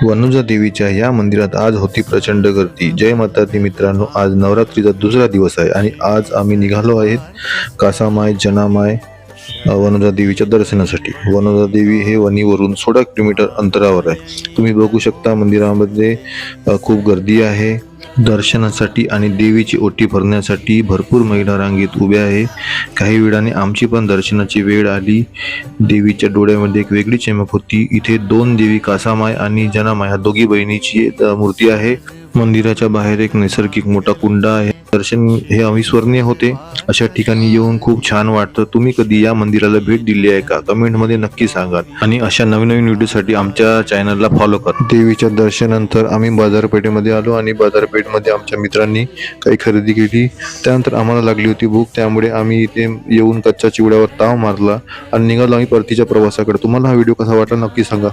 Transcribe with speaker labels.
Speaker 1: वनुजा देवीच्या या मंदिरात आज होती प्रचंड गर्दी। जय माता दी मित्रांनो, आज नवरात्रीचा दुसरा दिवस आहे आणि आज आम्ही निघालो आहेत कासामाय जनामाय वनुजा देवीच्या दर्शनासाठी। वनुजा देवी हे वणीवरून 16 किलोमीटर अंतरावर आहे। तुम्ही बघू शकता मंदिरामध्ये खूप गर्दी आहे दर्शनासाठी आणि देवीची ओटी भरण्यासाठी भरपूर महिला रांगेत उभ्या आहे। काही वेळाने आमची पण दर्शनाची वेळ आली। देवीच्या डोळ्यामध्ये एक वेगळी चमक होती। इथे दोन देवी कासामाय आणि जनामाय या दोघी बहिणीची मूर्ती आहे। मंदिराच्या बाहेर एक नैसर्गिक मोठा कुंड आहे। दर्शन हे अविस्मरणीय होते। अशा ठिकाणी येऊन खूप छान वाटतं। तुम्ही कधी या मंदिराला भेट दिली आहे का? कमेंट मध्ये नक्की सांगा आणि अशा नवीन नवीन व्हिडिओसाठी आमच्या चॅनलला फॉलो करा। देवीच्या दर्शनानंतर आम्ही बाजारपेठेमध्ये आलो आणि बाजारपेठेमध्ये आमच्या मित्रांनी काही खरेदी केली। त्यानंतर आम्हाला लागली होती भूक, त्यामुळे आम्ही इथे येऊन कच्च्या चिवड्यावर ताव मारला आणि निघालो आम्ही परतीच्या प्रवासाकडे। तुम्हाला हा व्हिडिओ कसा वाटला नक्की सांगा।